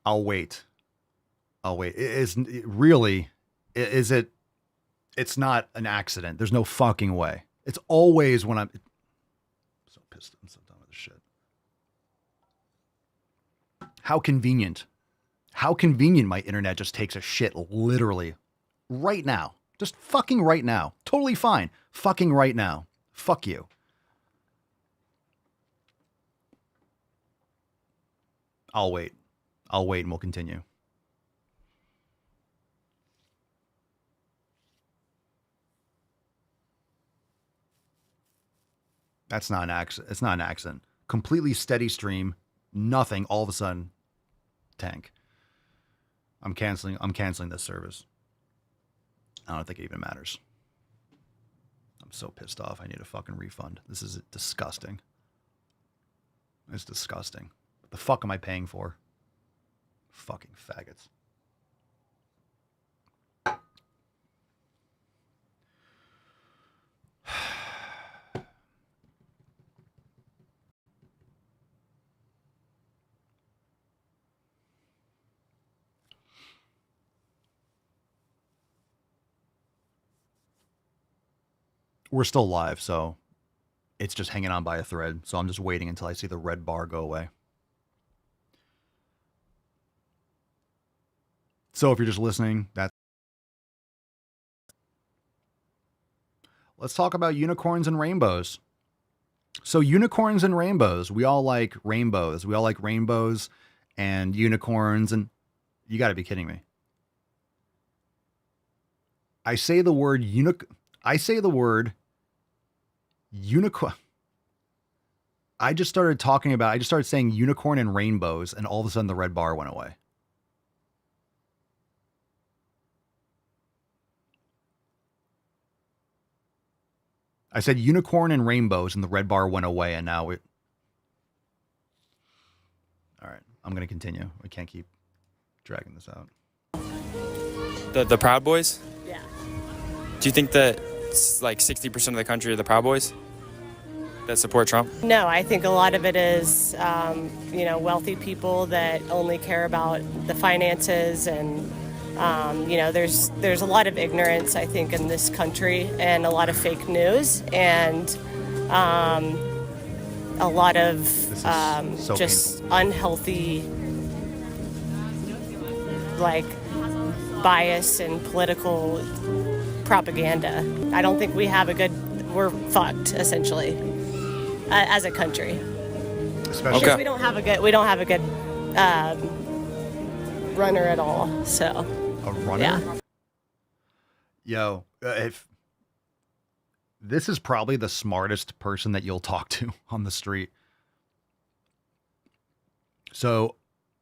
I'll wait. I'll wait. Is it? It's not an accident. There's no fucking way. It's always when I'm so pissed. I'm so done with this shit. How convenient. How convenient my internet just takes a shit literally right now. Just fucking right now. Totally fine. Fucking right now. Fuck you. I'll wait. I'll wait and we'll continue. That's not an accident. It's not an accident. Completely steady stream. Nothing. All of a sudden, tank. I'm canceling this service. I don't think it even matters. I'm so pissed off. I need a fucking refund. This is disgusting. It's disgusting. What the fuck am I paying for? Fucking faggots. We're still live, so it's just hanging on by a thread. So I'm just waiting until I see the red bar go away. So if you're just listening, let's talk about unicorns and rainbows. So unicorns and rainbows, we all like rainbows. We all like rainbows and unicorns, and you got to be kidding me. I say the word unicorn. I just started saying unicorn and rainbows, and all of a sudden the red bar went away. I said unicorn and rainbows, and the red bar went away, and now it. All right, I'm going to continue. I can't keep dragging this out. The Proud Boys? Yeah. Do you think that like 60% of the country are the Proud Boys that support Trump? No, I think a lot of it is, wealthy people that only care about the finances, and there's a lot of ignorance, I think, in this country, and a lot of fake news, and a lot of so just painful. Unhealthy, like, bias and political propaganda. I don't think we're fucked, essentially, as a country. Especially because we don't have a good runner at all. So a runner. Yeah. Yo, if this is probably the smartest person that you'll talk to on the street. So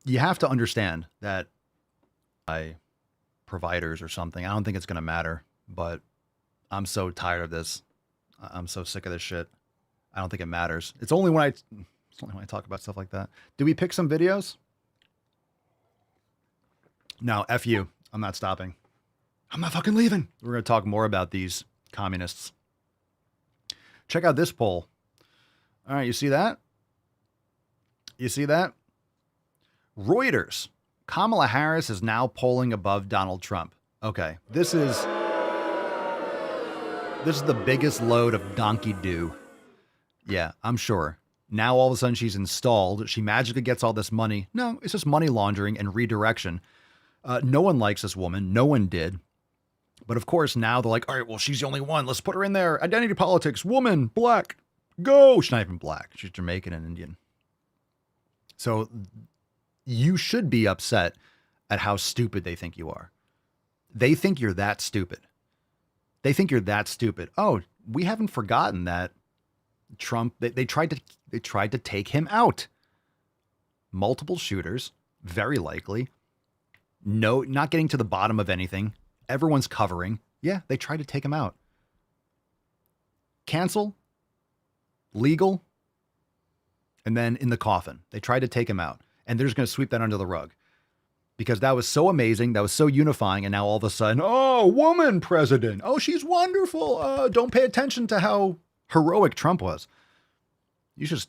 you have to understand that by providers or something. I don't think it's going to matter, but I'm so tired of this. I'm so sick of this shit. I don't think it matters. It's only when I talk about stuff like that. Did we pick some videos? No, F you. I'm not stopping. I'm not fucking leaving. We're going to talk more about these communists. Check out this poll. All right, you see that? You see that? Reuters. Kamala Harris is now polling above Donald Trump. Okay, this is the biggest load of donkey do. Yeah, I'm sure. Now all of a sudden she's installed. She magically gets all this money. No, it's just money laundering and redirection. No one likes this woman. No one did. But of course, now they're like, all right, well, she's the only one. Let's put her in there. Identity politics, woman, black, go. She's not even black. She's Jamaican and Indian. So you should be upset at how stupid they think you are. They think you're that stupid. They think you're that stupid. Oh, we haven't forgotten that Trump, they tried to take him out. Multiple shooters, very likely. No, not getting to the bottom of anything. Everyone's covering. Yeah, they tried to take him out. Cancel, legal, and then in the coffin. They tried to take him out. And they're just going to sweep that under the rug. Because that was so amazing. That was so unifying. And now all of a sudden, oh, woman president. Oh, she's wonderful. Don't pay attention to how heroic Trump was. It's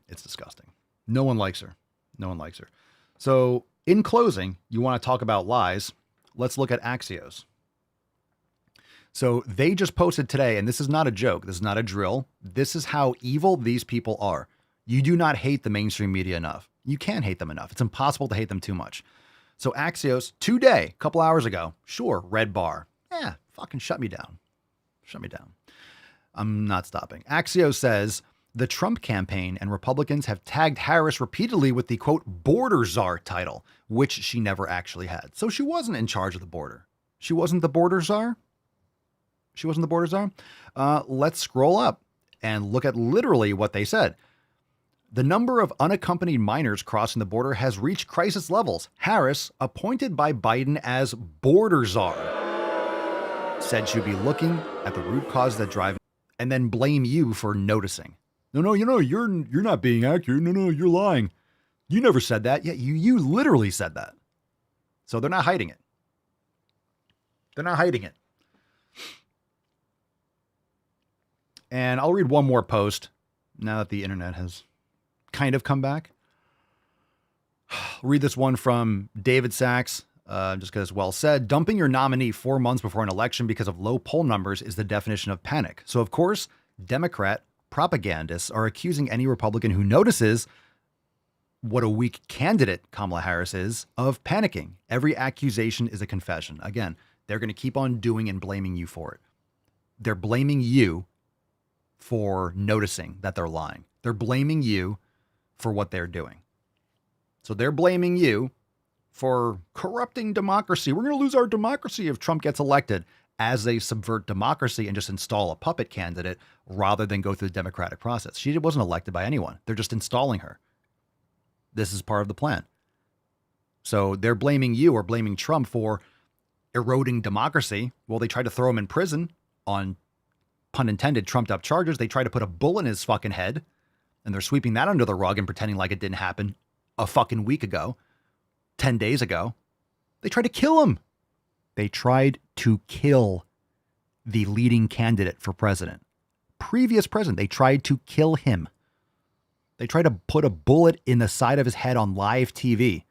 disgusting. No one likes her. No one likes her. So, in closing, you want to talk about lies. Let's look at Axios. So, they just posted today, and this is not a joke. This is not a drill. This is how evil these people are. You do not hate the mainstream media enough. You can't hate them enough. It's impossible to hate them too much. So, Axios, today, a couple hours ago, sure, red bar. Yeah, fucking shut me down. Shut me down. I'm not stopping. Axios says the Trump campaign and Republicans have tagged Harris repeatedly with the quote border czar title, which she never actually had. So she wasn't in charge of the border. She wasn't the border czar. She wasn't the border czar. Let's scroll up and look at literally what they said. The number of unaccompanied minors crossing the border has reached crisis levels. Harris, appointed by Biden as border czar, said she'd be looking at the root cause that drive and then blame you for noticing. No, you're not being accurate. No, you're lying. You never said that. Yeah, you literally said that. So they're not hiding it. They're not hiding it. And I'll read one more post now that the internet has kind of come back. I'll read this one from David Sachs. Just because it's well said, dumping your nominee 4 months before an election because of low poll numbers is the definition of panic. So, of course, Democrat propagandists are accusing any Republican who notices what a weak candidate Kamala Harris is of panicking. Every accusation is a confession. Again, they're going to keep on doing and blaming you for it. They're blaming you for noticing that they're lying. They're blaming you for what they're doing. So they're blaming you for corrupting democracy. We're going to lose our democracy if Trump gets elected, as they subvert democracy and just install a puppet candidate rather than go through the democratic process. She wasn't elected by anyone. They're just installing her. This is part of the plan. So they're blaming you or blaming Trump for eroding democracy. Well, they tried to throw him in prison on, pun intended, trumped up charges. They tried to put a bullet in his fucking head, and they're sweeping that under the rug and pretending like it didn't happen a fucking week ago. 10 days ago, they tried to kill him. They tried to kill the leading candidate for president. Previous president, they tried to kill him. They tried to put a bullet in the side of his head on live TV.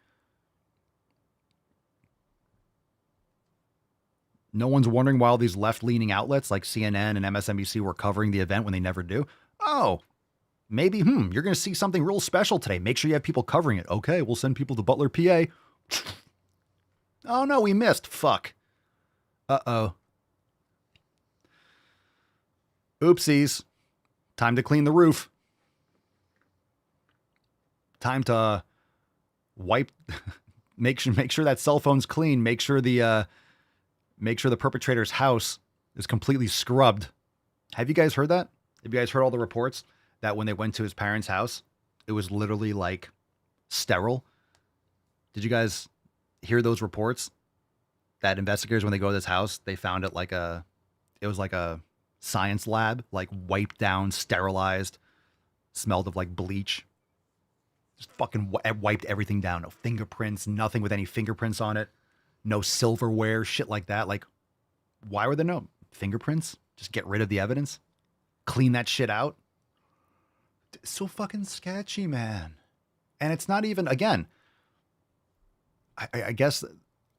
No one's wondering why all these left-leaning outlets like CNN and MSNBC were covering the event when they never do. Oh, maybe, you're going to see something real special today. Make sure you have people covering it. Okay, we'll send people to Butler, PA. Oh, no, we missed. Fuck. Uh-oh. Oopsies. Time to clean the roof. Time to wipe. make sure that cell phone's clean. Make sure the perpetrator's house is completely scrubbed. Have you guys heard that? Have you guys heard all the reports that when they went to his parents' house, it was literally like sterile? Did you guys hear those reports that investigators, when they go to this house, they found it it was like a science lab, like wiped down, sterilized, smelled of like bleach. Just fucking wiped everything down. No fingerprints, nothing with any fingerprints on it. No silverware, shit like that. Like, why were there no fingerprints? Just get rid of the evidence. Clean that shit out. It's so fucking sketchy, man. And it's not even, again, I guess,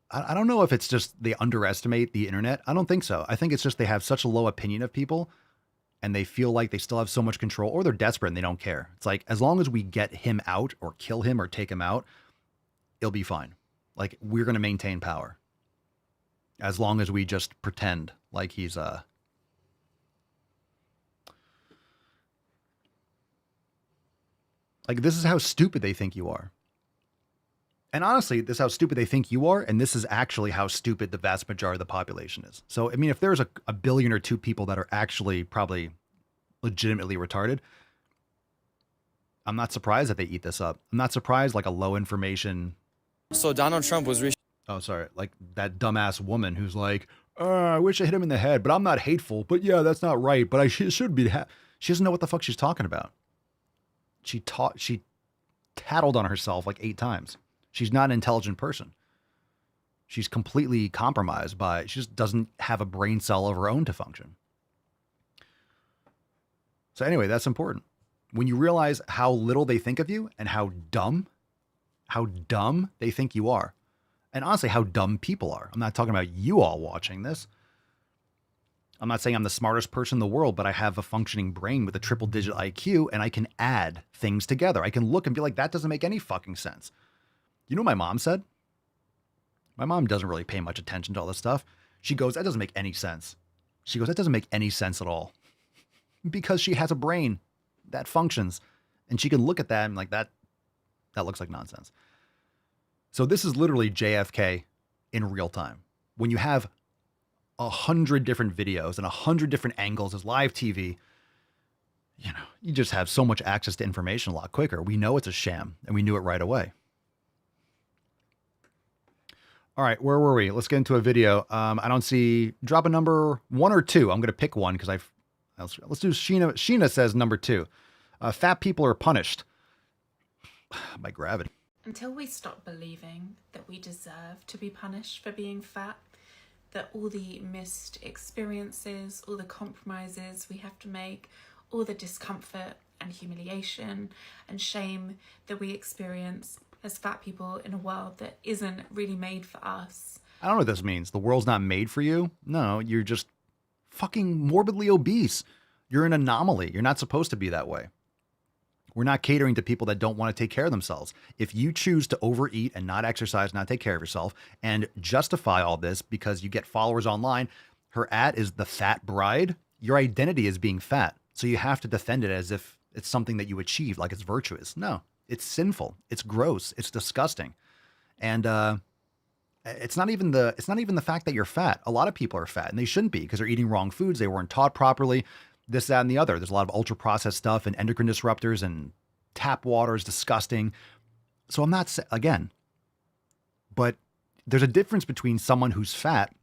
I don't know if it's just they underestimate the internet. I don't think so. I think it's just they have such a low opinion of people and they feel like they still have so much control, or they're desperate and they don't care. It's like, as long as we get him out or kill him or take him out, it'll be fine. Like, we're going to maintain power as long as we just pretend like he's like, this is how stupid they think you are. And honestly, this is how stupid they think you are, and this is actually how stupid the vast majority of the population is. So, I mean, if there's a billion or two people that are actually probably legitimately retarded, I'm not surprised that they eat this up. I'm not surprised like a low information. So Donald Trump was Oh, sorry. Like that dumbass woman who's like, I wish I hit him in the head, but I'm not hateful. But yeah, that's not right. But she should be. She doesn't know what the fuck she's talking about. She tattled on herself like 8 times. She's not an intelligent person. She's completely compromised she just doesn't have a brain cell of her own to function. So anyway, that's important. When you realize how little they think of you and how dumb how dumb they think you are. And honestly, how dumb people are. I'm not talking about you all watching this. I'm not saying I'm the smartest person in the world, but I have a functioning brain with a triple digit IQ and I can add things together. I can look and be like, that doesn't make any fucking sense. You know what my mom said? My mom doesn't really pay much attention to all this stuff. She goes, that doesn't make any sense. She goes, that doesn't make any sense at all. Because she has a brain that functions and she can look at that and like that looks like nonsense. So this is literally JFK in real time. When you have 100 different videos and 100 different angles as live TV, you just have so much access to information a lot quicker. We know it's a sham and we knew it right away. All right, where were we? Let's get into a video. I don't see, drop a number 1 or 2. I'm going to pick one because let's do Sheena. Sheena says number 2. Fat people are punished by gravity. Until we stop believing that we deserve to be punished for being fat, that all the missed experiences, all the compromises we have to make, all the discomfort and humiliation and shame that we experience as fat people in a world that isn't really made for us. I don't know what this means. The world's not made for you? No, you're just fucking morbidly obese. You're an anomaly. You're not supposed to be that way. We're not catering to people that don't want to take care of themselves. If you choose to overeat and not exercise, not take care of yourself, and justify all this because you get followers online, her ad is the fat bride. Your identity is being fat. So you have to defend it as if it's something that you achieved, like it's virtuous. No, it's sinful. It's gross. It's disgusting. And it's not even the fact that you're fat. A lot of people are fat and they shouldn't be because they're eating wrong foods. They weren't taught properly. This, that, and the other. There's a lot of ultra processed stuff and endocrine disruptors and tap water is disgusting. So I'm not, again, but there's a difference between someone who's fat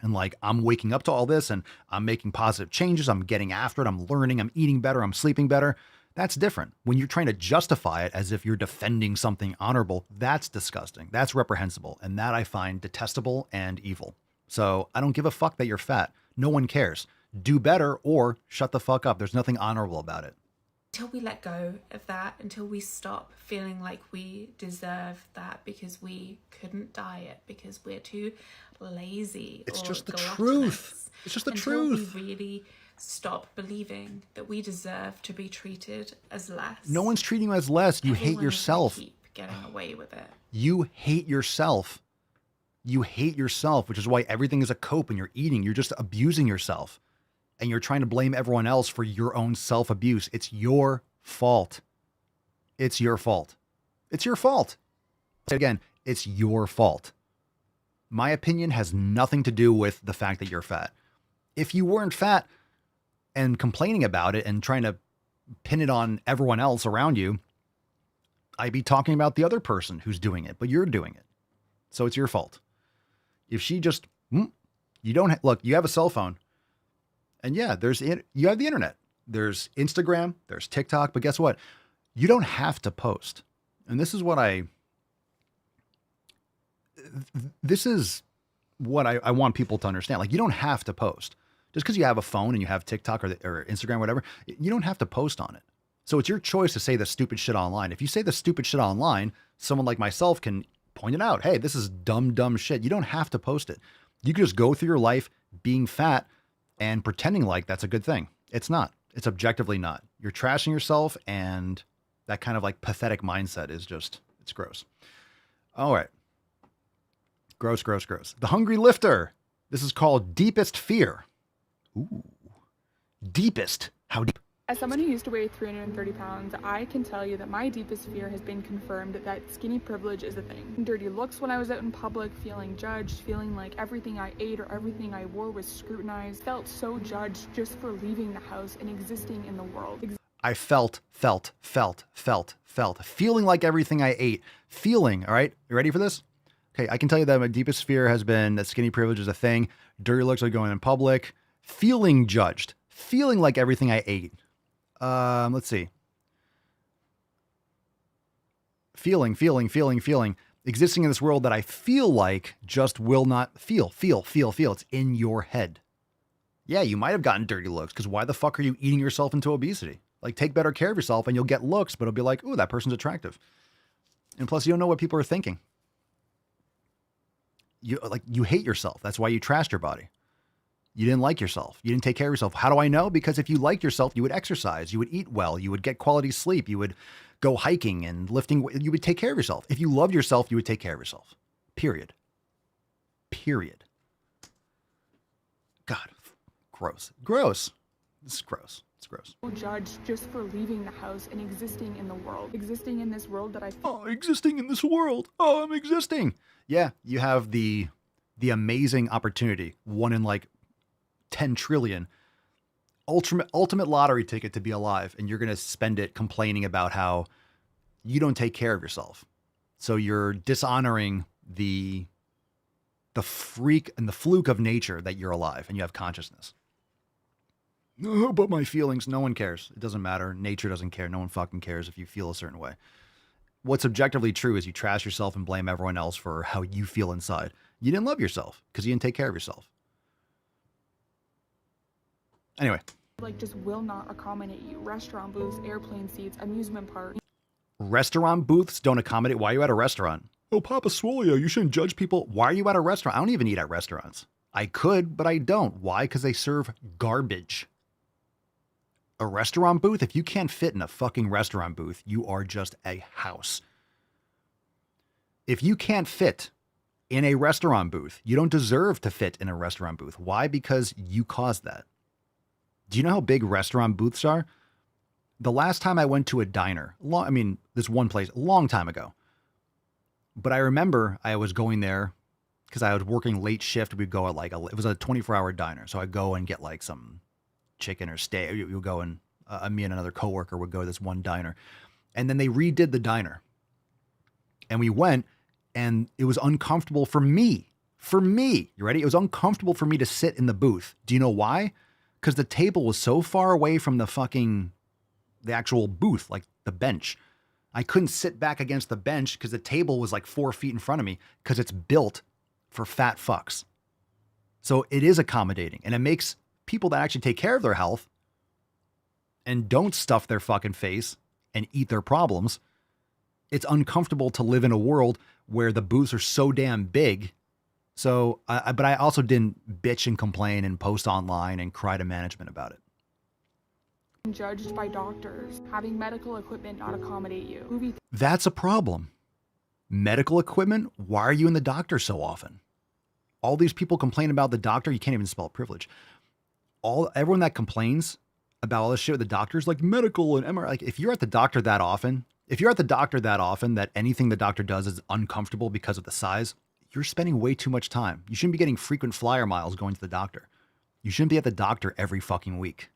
and like, I'm waking up to all this and I'm making positive changes. I'm getting after it. I'm learning. I'm eating better. I'm sleeping better. That's different. When you're trying to justify it as if you're defending something honorable, that's disgusting. That's reprehensible. And that I find detestable and evil. So I don't give a fuck that you're fat. No one cares. Do better or shut the fuck up. There's nothing honorable about it. Until we let go of that, until we stop feeling like we deserve that because we couldn't diet, because we're too lazy. It's or just the gluttonous, truth. It's just the truth. Until we really stop believing that we deserve to be treated as less. No one's treating you as less. You hate Everyone is gonna yourself. keep getting away with it. You hate yourself. You hate yourself, which is why everything is a cope and you're eating. You're just abusing yourself. And you're trying to blame everyone else for your own self-abuse. It's your fault. It's your fault. It's your fault. Again, it's your fault. My opinion has nothing to do with the fact that you're fat. If you weren't fat and complaining about it and trying to pin it on everyone else around you, I'd be talking about the other person who's doing it, but you're doing it. So it's your fault. If she just, you don't, look, you have a cell phone. And yeah, you have the internet. There's Instagram, there's TikTok, but guess what? You don't have to post. And this is what I want people to understand. Like, you don't have to post. Just because you have a phone and you have TikTok or Instagram, whatever, you don't have to post on it. So it's your choice to say the stupid shit online. If you say the stupid shit online, someone like myself can point it out. Hey, this is dumb shit. You don't have to post it. You can just go through your life being fat and pretending like that's a good thing. It's not. It's objectively not. You're trashing yourself, and that kind of like pathetic mindset is just, it's gross. All right. Gross. The Hungry Lifter. This is called Deepest Fear. Ooh. Deepest. How deep? As someone who used to weigh 330 pounds, I can tell you that my deepest fear has been confirmed that skinny privilege is a thing. Dirty looks when I was out in public, feeling judged, feeling like everything I ate or everything I wore was scrutinized, felt so judged just for leaving the house and existing in the world. I felt, feeling like everything I ate, feeling, all right, you ready for this? Okay, I can tell you that my deepest fear has been that skinny privilege is a thing, dirty looks like going in public, feeling judged, feeling like everything I ate. Let's see. Feeling, existing in this world that I feel like just will not feel. It's in your head. Yeah, you might have gotten dirty looks because why the fuck are you eating yourself into obesity? Like, take better care of yourself and you'll get looks, but it'll be like, ooh, that person's attractive. And plus, you don't know what people are thinking. You hate yourself. That's why you trashed your body. You didn't like yourself. You didn't take care of yourself. How do I know? Because if you liked yourself, you would exercise, you would eat well, you would get quality sleep, you would go hiking and lifting. You would take care of yourself. If you loved yourself, you would take care of yourself. Period. Period. God, gross. Gross. This is gross. It's gross. Judged just for leaving the house and existing in the world. Existing in this world that I existing in this world. Oh, I'm existing. Yeah, you have the amazing opportunity, one in like 10 trillion, ultimate lottery ticket to be alive, and you're going to spend it complaining about how you don't take care of yourself. So you're dishonoring the freak and the fluke of nature that you're alive and you have consciousness. No, but my feelings, no one cares. It doesn't matter. Nature doesn't care. No one fucking cares if you feel a certain way. What's objectively true is you trash yourself and blame everyone else for how you feel inside. You didn't love yourself because you didn't take care of yourself. Anyway. like just will not accommodate you. Restaurant booths, airplane seats, amusement parks. Restaurant booths don't accommodate. Why are you at a restaurant? Oh, Papa Swole, you shouldn't judge people. Why are you at a restaurant? I don't even eat at restaurants. I could, but I don't. Why? Because they serve garbage. A restaurant booth? If you can't fit in a fucking restaurant booth, you are just a house. If you can't fit in a restaurant booth, you don't deserve to fit in a restaurant booth. Why? Because you caused that. Do you know how big restaurant booths are? The last time I went to a diner, this one place, a long time ago. But I remember I was going there because I was working late shift. We'd go at it was a 24-hour diner. So I'd go and get like some chicken or steak. You go and me and another coworker would go to this one diner. And then they redid the diner. And we went, and it was uncomfortable for me. For me, you ready? It was uncomfortable for me to sit in the booth. Do you know why? Because the table was so far away from the actual booth, like the bench. I couldn't sit back against the bench because the table was like 4 feet in front of me because it's built for fat fucks. So it is accommodating, and it makes people that actually take care of their health and don't stuff their fucking face and eat their problems. It's uncomfortable to live in a world where the booths are so damn big. So, but I also didn't bitch and complain and post online and cry to management about it. Judged by doctors, having medical equipment not accommodate you. That's a problem. Medical equipment? Why are you in the doctor so often? All these people complain about the doctor. You can't even spell privilege. Everyone that complains about all this shit with the doctors, like medical and MRI, like if you're at the doctor that often, that anything the doctor does is uncomfortable because of the size, you're spending way too much time. You shouldn't be getting frequent flyer miles going to the doctor. You shouldn't be at the doctor every fucking week.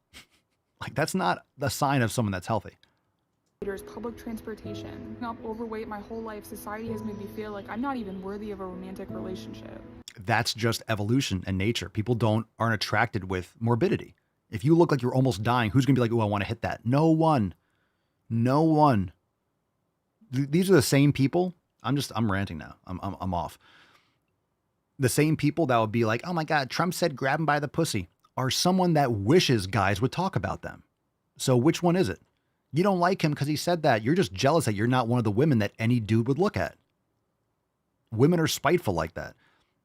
Like, that's not the sign of someone that's healthy. Public transportation. I'm overweight my whole life. Society has made me feel like I'm not even worthy of a romantic relationship. That's just evolution and nature. People aren't attracted with morbidity. If you look like you're almost dying, who's going to be like, oh, I want to hit that? No one. No one. These are the same people. I'm ranting now. I'm off. The same people that would be like, oh my God, Trump said grab him by the pussy, are someone that wishes guys would talk about them. So which one is it? You don't like him because he said that. You're just jealous that you're not one of the women that any dude would look at. Women are spiteful like that.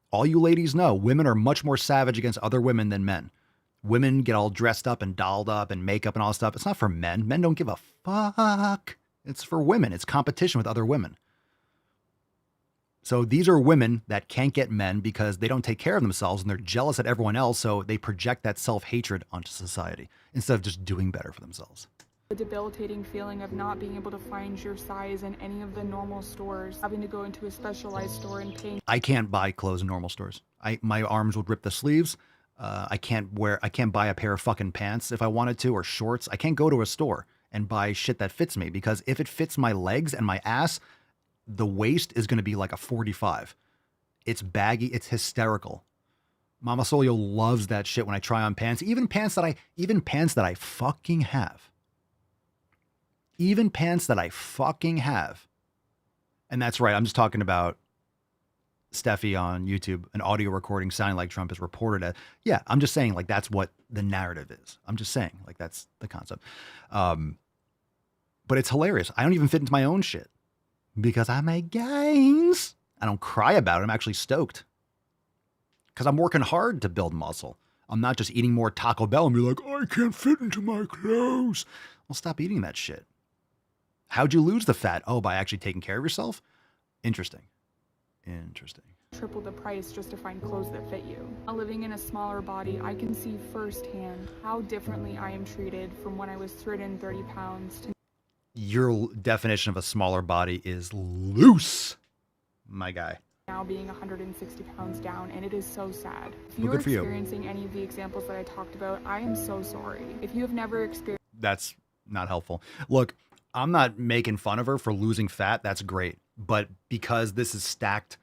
All you ladies know, women are much more savage against other women than men. Women get all dressed up and dolled up and makeup and all that stuff. It's not for men. Men don't give a fuck. It's for women. It's competition with other women. So these are women that can't get men because they don't take care of themselves and they're jealous at everyone else. So they project that self-hatred onto society instead of just doing better for themselves. The debilitating feeling of not being able to find your size in any of the normal stores, having to go into a specialized store and paying. I can't buy clothes in normal stores. My arms would rip the sleeves. I can't buy a pair of fucking pants if I wanted to, or shorts. I can't go to a store and buy shit that fits me because if it fits my legs and my ass, the waist is going to be like a 45. It's baggy. It's hysterical. Mama Solio loves that shit when I try on pants, even pants that I fucking have. Even pants that I fucking have. And that's right. I'm just talking about Steffi on YouTube, an audio recording sounding like Trump is reported at. Yeah, I'm just saying like that's what the narrative is. I'm just saying like that's the concept. But it's hilarious. I don't even fit into my own shit. because I make gains. I don't cry about it. I'm actually stoked because I'm working hard to build muscle. I'm not just eating more Taco Bell and be like, I can't fit into my clothes. Well, stop eating that shit. How'd you lose the fat? Oh, by actually taking care of yourself? Interesting. Triple the price just to find clothes that fit you. Living in a smaller body, I can see firsthand how differently I am treated from when I was 330 pounds to Your definition of a smaller body is loose, my guy. now being 160 pounds down, and it is so sad. If Well, you're good for you. experiencing any of the examples that I talked about, I am so sorry. If you have never experienced That's not helpful. Look, I'm not making fun of her for losing fat. That's great. But because this is stacked,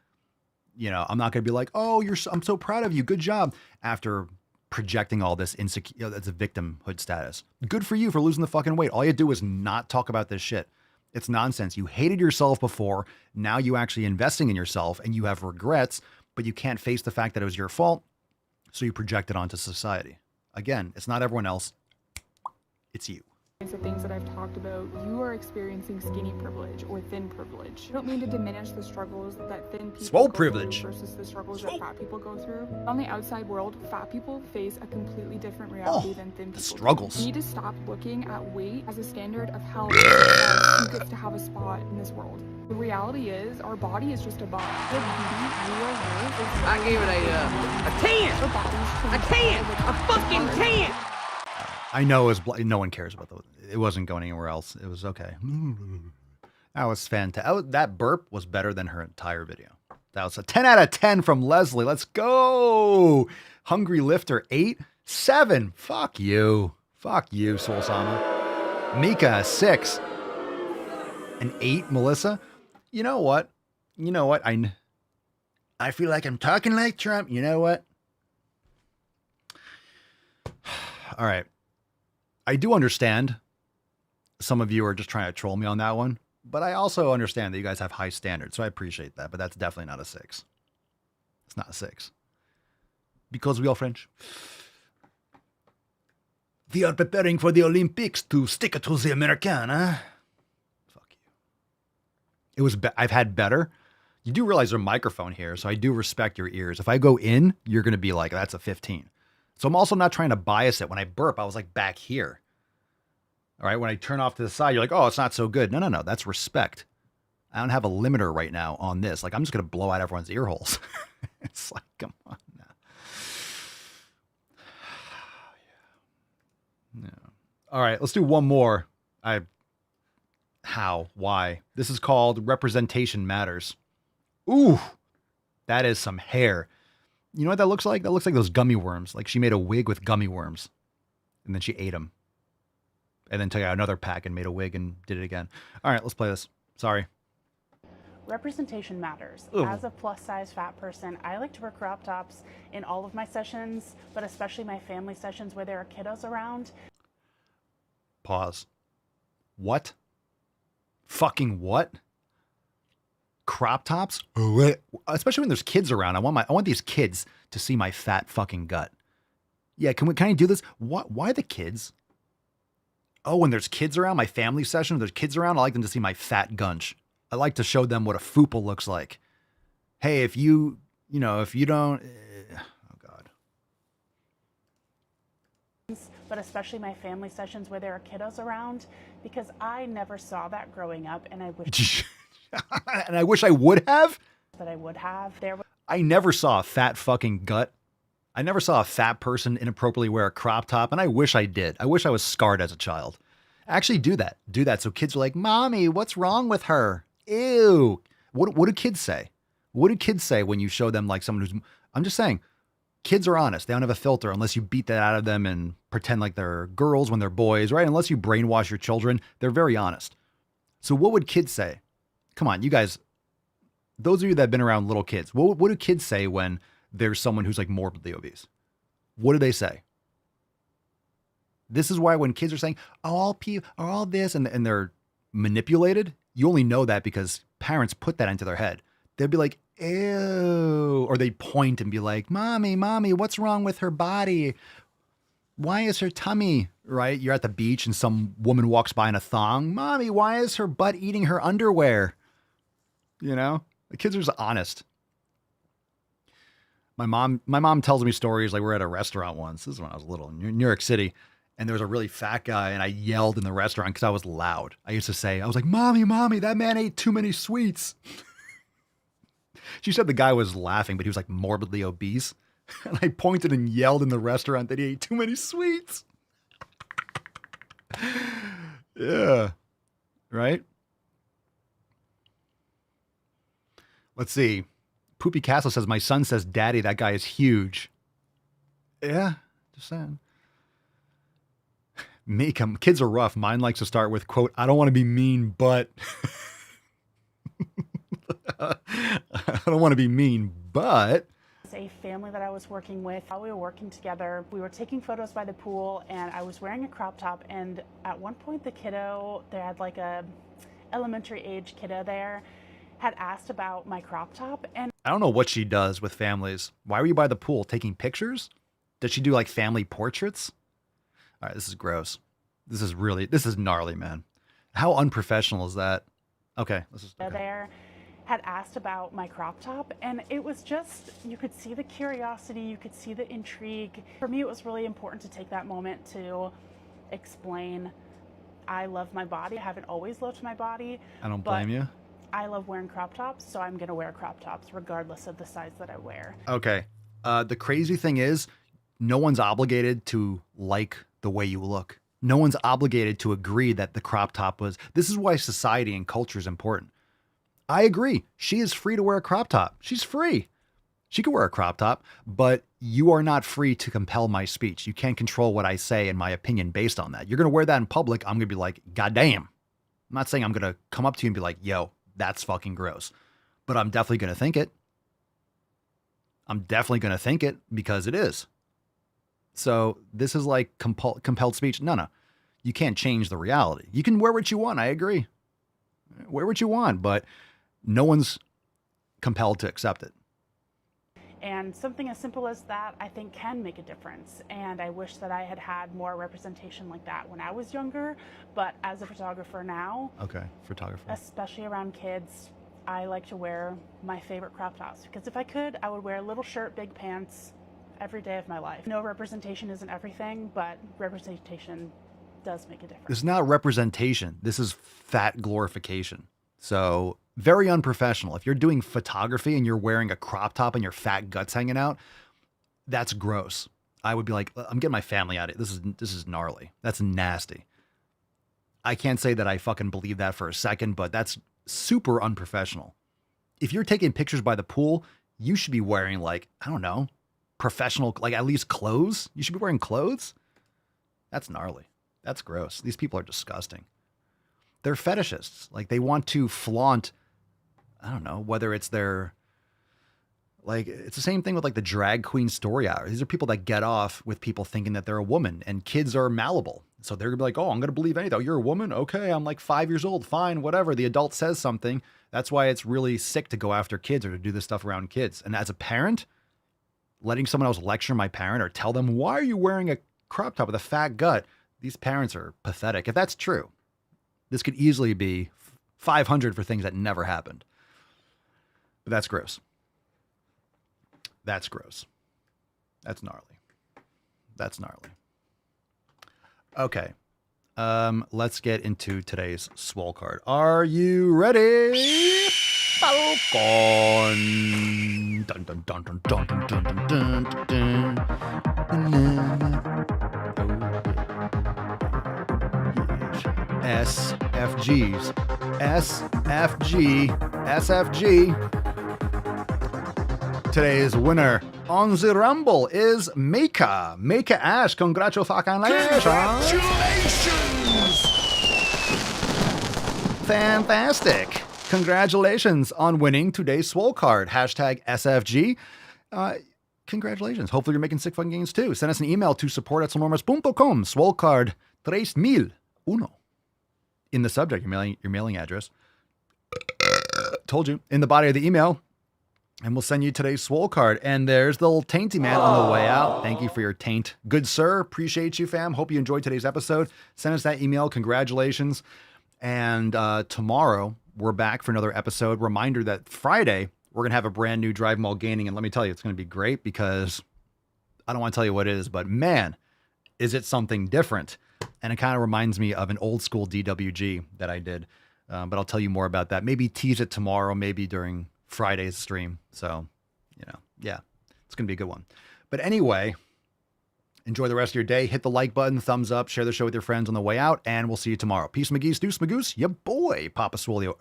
I'm not going to be like, oh, I'm so proud of you. Good job. After projecting all this insecure, that's a victimhood status. Good for you for losing the fucking weight. All you do is not talk about this shit. It's nonsense. You hated yourself before. Now you actually investing in yourself and you have regrets, but you can't face the fact that it was your fault. So you project it onto society. Again, it's not everyone else. It's you. the things that I've talked about, you are experiencing skinny privilege or thin privilege. I don't mean to diminish the struggles that thin people Swole go privilege through versus the struggles that fat people go through. On the outside world, fat people face a completely different reality than thin people. Struggles. We need to stop looking at weight as a standard of health who gets to have a spot in this world. The reality is, our body is just a body. Real beauty, real worth is I gave it a 10. our bodies A 10. A fucking 10. I know it was no one cares about it wasn't going anywhere else. It was okay. That was fantastic. That burp was better than her entire video. That was a 10 out of 10 from Leslie. Let's go. Hungry Lifter 8, 7. Fuck you. Fuck you, Soul Sama. Mika 6. An 8, Melissa. You know what? I feel like I'm talking like Trump. You know what? All right. I do understand some of you are just trying to troll me on that one, but I also understand that you guys have high standards, so I appreciate that, but that's definitely not a 6. It's not a 6. Because we are French. We are preparing for the Olympics to stick it to the American, huh? Fuck you. It was, I've had better. You do realize there's a microphone here, so I do respect your ears. If I go in, you're going to be like, that's a 15. So I'm also not trying to bias it. When I burp, I was like back here. All right. When I turn off to the side, you're like, oh, it's not so good. No. That's respect. I don't have a limiter right now on this. Like, I'm just going to blow out everyone's ear holes. It's like, come on now. Yeah. All right. Let's do one more. Why? This is called Representation Matters. Ooh, that is some hair. You know what that looks like? That looks like those gummy worms. Like she made a wig with gummy worms and then she ate them and then took out another pack and made a wig and did it again. All right, let's play this. Sorry. Representation matters. Ooh. As a plus size fat person, I like to wear crop tops in all of my sessions, but especially my family sessions where there are kiddos around. Pause. What? Fucking what? Crop tops? Especially when there's kids around. I want these kids to see my fat fucking gut. Yeah, can I do this? What? Why the kids? Oh, when there's kids around, my family session, when there's kids around, I like them to see my fat gunch. I like to show them what a fupa looks like. Hey, if you don't, oh God. But especially my family sessions where there are kiddos around, because I never saw that growing up, and I wish And I wish I would have. that I would have. I never saw a fat fucking gut. I never saw a fat person inappropriately wear a crop top, and I wish I did. I wish I was scarred as a child. Actually do that. Do that so kids are like, Mommy, what's wrong with her? Ew. What do kids say? What do kids say when you show them like someone who's... I'm just saying, kids are honest. They don't have a filter unless you beat that out of them and pretend like they're girls when they're boys, right? Unless you brainwash your children, they're very honest. So what would kids say? Come on, you guys, those of you that have been around little kids, what do kids say when there's someone who's like morbidly obese? What do they say? This is why when kids are saying, oh, all people are all this, and they're manipulated, you only know that because parents put that into their head. They'd be like, ew, or they'd point and be like, Mommy, what's wrong with her body? Why is her tummy, right? You're at the beach and some woman walks by in a thong. Mommy, why is her butt eating her underwear? You know, the kids are just honest. My mom tells me stories like we're at a restaurant once. This is when I was little in New York City. And there was a really fat guy and I yelled in the restaurant because I was loud. I used to say, I was like, mommy, that man ate too many sweets. She said the guy was laughing, but he was like morbidly obese. And I pointed and yelled in the restaurant that he ate too many sweets. Yeah. Right? Let's see. Poopy Castle says, my son says, Daddy, that guy is huge. Yeah, just saying. Make them. Kids are rough. Mine likes to start with, quote, I don't want to be mean, but. I don't want to be mean, but. A family that I was working with, while we were working together, we were taking photos by the pool and I was wearing a crop top, and at one point the kiddo, they had like a elementary age kiddo there, had asked about my crop top. And I don't know what she does with families. Why were you by the pool taking pictures? Does she do like family portraits? All right, this is gross. This is gnarly, man. How unprofessional is that? Okay, this is okay. There had asked about my crop top, and it was just, you could see the curiosity, you could see the intrigue. For me, it was really important to take that moment to explain I love my body. I haven't always loved my body. I don't blame you. I love wearing crop tops, so I'm going to wear crop tops regardless of the size that I wear. Okay. The crazy thing is, no one's obligated to like the way you look. No one's obligated to agree that the crop top was. This is why society and culture is important. I agree. She is free to wear a crop top. She's free. She can wear a crop top, but you are not free to compel my speech. You can't control what I say and my opinion based on that. You're going to wear that in public. I'm going to be like, God damn. I'm not saying I'm going to come up to you and be like, yo, that's fucking gross. But I'm definitely going to think it. I'm definitely going to think it because it is. So this is like compelled speech. No. You can't change the reality. You can wear what you want. I agree. Wear what you want, but no one's compelled to accept it. And something as simple as that, I think, can make a difference. And I wish that I had had more representation like that when I was younger. But as a photographer now, especially around kids, I like to wear my favorite crop tops. Because if I could, I would wear a little shirt, big pants every day of my life. No, representation isn't everything, but representation does make a difference. This is not representation. This is fat glorification. So very unprofessional. If you're doing photography and you're wearing a crop top and your fat guts hanging out, that's gross. I would be like, I'm getting my family out of it. This is gnarly. That's nasty. I can't say that I fucking believe that for a second, but that's super unprofessional. If you're taking pictures by the pool, you should be wearing like, I don't know, professional, like at least clothes. You should be wearing clothes. That's gnarly. That's gross. These people are disgusting. They're fetishists. Like they want to flaunt, I don't know, whether it's their, like, it's the same thing with like the drag queen story hour. These are people that get off with people thinking that they're a woman, and kids are malleable. So they're gonna be like, oh, I'm going to believe anything. Oh, you're a woman? Okay. I'm like 5 years old. Fine. Whatever. The adult says something. That's why it's really sick to go after kids or to do this stuff around kids. And as a parent, letting someone else lecture my parent or tell them, why are you wearing a crop top with a fat gut? These parents are pathetic. If that's true, this could easily be 500 for things that never happened. But that's gross. That's gross. That's gnarly. That's gnarly. Okay. Let's get into today's swole card. Are you ready? Falcon. Dun, dun, dun, dun, dun, dun, dun, dun, dun, dun. SFGs. SFG. Today's winner on the Rumble is Mika. Mika Ash. Congratulations. Fantastic. Congratulations on winning today's swole card. Hashtag SFG. Congratulations. Hopefully you're making sick fun games too. Send us an email to support@swolenormas.com. Swole card 3001. In the subject, your mailing address. Told you. In the body of the email. And we'll send you today's swole card. And there's the little tainty man on the way out. Thank you for your taint. Good sir. Appreciate you, fam. Hope you enjoyed today's episode. Send us that email. Congratulations. And tomorrow, we're back for another episode. Reminder that Friday, we're going to have a brand new Drive Mall Gaining. And let me tell you, it's going to be great because I don't want to tell you what it is, but man, is it something different. And it kind of reminds me of an old school DWG that I did. But I'll tell you more about that. Maybe tease it tomorrow, maybe during Friday's stream. So, yeah, it's going to be a good one. But anyway, enjoy the rest of your day. Hit the like button, thumbs up, share the show with your friends on the way out, and we'll see you tomorrow. Peace, McGee's, deuce, Magoose, ya boy, Papa Swolio.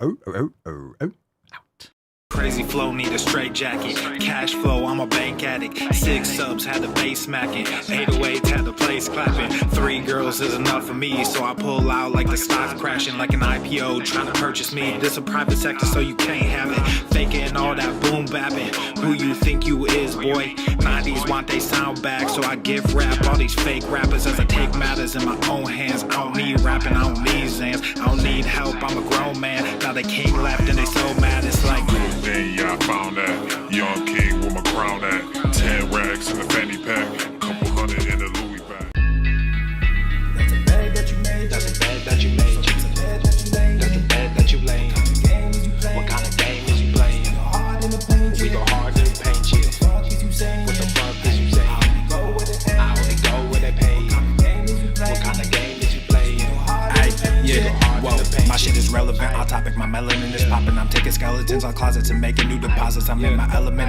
Out. Crazy flow, need a straight jacket. Cash flow, I'm a bank addict. 6 subs, had the bass smacking. 808, had the place clapping. 3 girls is enough for me, so I pull out like the stock crashing, like an IPO trying to purchase me. This a private sector, so you can't have it. Faking all that boom bapping. Who you think you is, boy? 90s want they sound back, so I give rap all these fake rappers as I take matters in my own hands. I don't need rapping, I don't need Zans. I don't need help, I'm a grown man. Now they king left and they so mad, it's like then yeah, I found that young king with my crown at 10 racks in the fanny pack, couple hundred in the Louis bag. that's a bag that you made, that's a bag that you made, that's a bag that you laid, that's a bag that you laid. What kind of game is you playing? We go hard in the paint, yeah. What the fuck is you saying? I only go where they pay. What kind of game is you playing? Yeah, whoa, my shit is relevant, on topic, my melanin is popping. I'm taking skeletons on closets and making new deposits. I'm in my element.